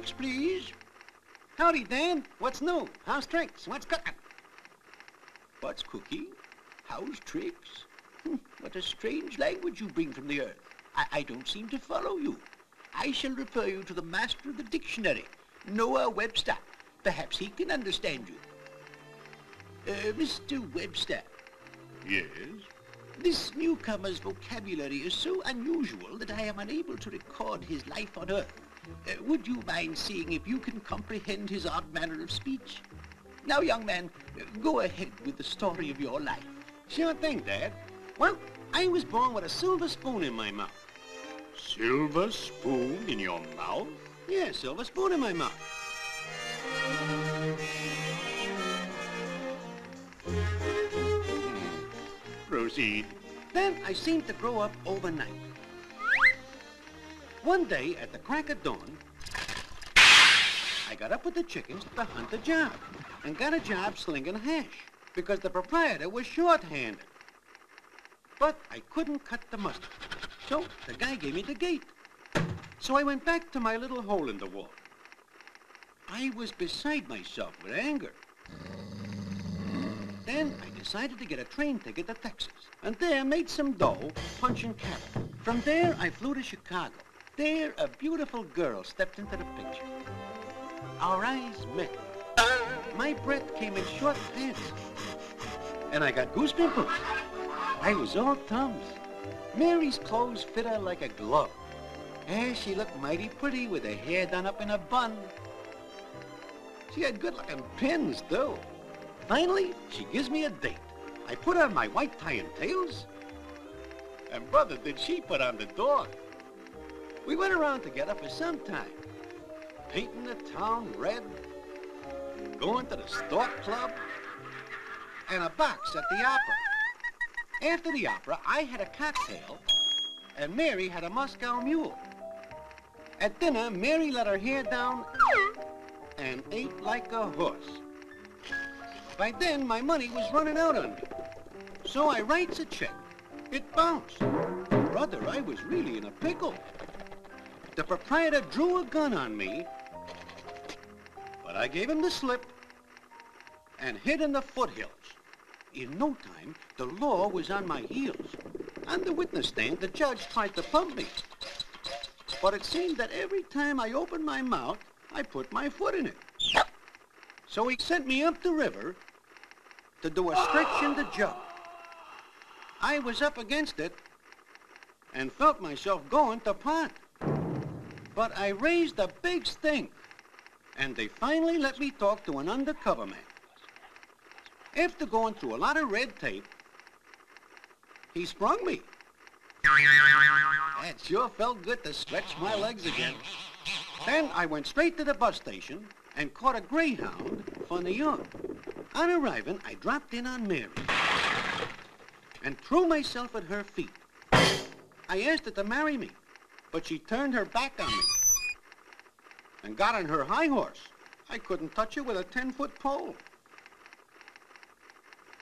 Tricks, please. Howdy, Dan. What's new? How's Tricks? What's cooking? What's cooking? How's Tricks? What a strange language you bring from the earth. I don't seem to follow you. I shall refer you to the master of the dictionary, Noah Webster. Perhaps he can understand you. Mr. Webster. Yes? This newcomer's vocabulary is so unusual that I am unable to record his life on Earth. Would you mind seeing if you can comprehend his odd manner of speech? Now, young man, go ahead with the story of your life. Sure thing, Dad. Well, I was born with a silver spoon in my mouth. Silver spoon in your mouth? Yeah, silver spoon in my mouth. Proceed. Then I seemed to grow up overnight. One day, at the crack of dawn, I got up with the chickens to hunt a job and got a job slinging hash because the proprietor was short-handed. But I couldn't cut the mustard, so the guy gave me the gate. So I went back to my little hole in the wall. I was beside myself with anger. Then I decided to get a train ticket to Texas, and there made some dough punching cattle. From there, I flew to Chicago. There, a beautiful girl stepped into the picture. Our eyes met. My breath came in short pants, and I got goose pimples. I was all thumbs. Mary's clothes fit her like a glove. And she looked mighty pretty with her hair done up in a bun. She had good-looking pins, too. Finally, she gives me a date. I put on my white tie and tails, and brother, did she put on the dog. We went around together for some time, painting the town red, going to the Stork Club, and a box at the opera. After the opera, I had a cocktail, and Mary had a Moscow mule. At dinner, Mary let her hair down and ate like a horse. By then, my money was running out on me. So I writes a check. It bounced. Brother, I was really in a pickle. The proprietor drew a gun on me, but I gave him the slip and hid in the foothills. In no time, the law was on my heels. On the witness stand, the judge tried to pump me. But it seemed that every time I opened my mouth, I put my foot in it. So he sent me up the river to do a stretch in the jug. I was up against it and felt myself going to pot. But I raised a big stink, and they finally let me talk to an undercover man. After going through a lot of red tape, he sprung me. It sure felt good to stretch my legs again. Then I went straight to the bus station and caught a Greyhound for New York. On arriving, I dropped in on Mary and threw myself at her feet. I asked her to marry me, but she turned her back on me and got on her high horse. I couldn't touch her with a 10-foot pole.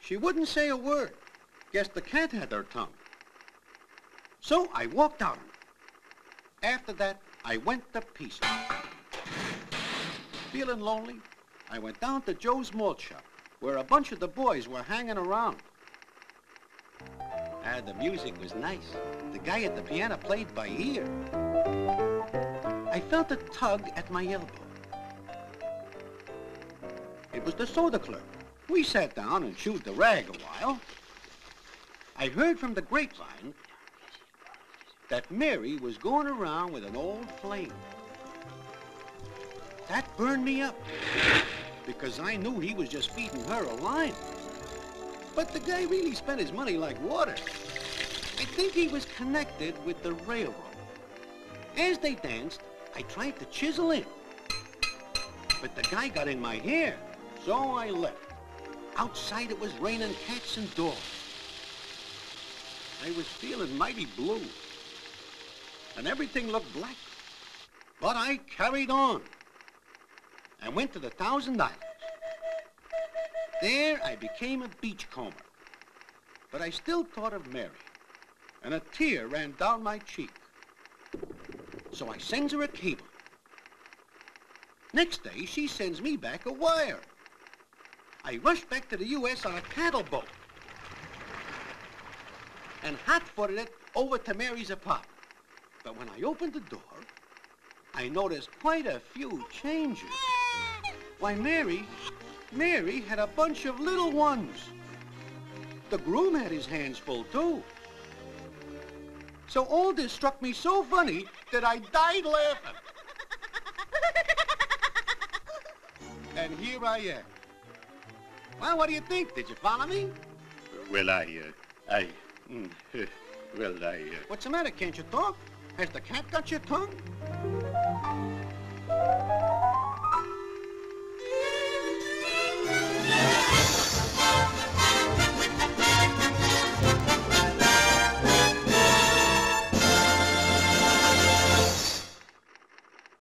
She wouldn't say a word. Guess the cat had her tongue. So I walked out on her. After that, I went to pieces. Feeling lonely, I went down to Joe's malt shop, where a bunch of the boys were hanging around. The music was nice. The guy at the piano played by ear. I felt a tug at my elbow. It was the soda clerk. We sat down and chewed the rag a while. I heard from the grapevine that Mary was going around with an old flame. That burned me up, because I knew he was just feeding her a line. But the guy really spent his money like water. I think he was connected with the railroad. As they danced, I tried to chisel in. But the guy got in my hair, so I left. Outside it was raining cats and dogs. I was feeling mighty blue, and everything looked black. But I carried on and went to the Thousand Islands. There I became a beachcomber, but I still thought of Mary, and a tear ran down my cheek. So I sends her a cable. Next day, she sends me back a wire. I rushed back to the U.S. on a cattle boat and hot-footed it over to Mary's apartment. But when I opened the door, I noticed quite a few changes. Why, Mary had a bunch of little ones. The groom had his hands full, too. So all this struck me so funny that I died laughing. And here I am. Well, what do you think? Did you follow me? Well, well, What's the matter? Can't you talk? Has the cat got your tongue?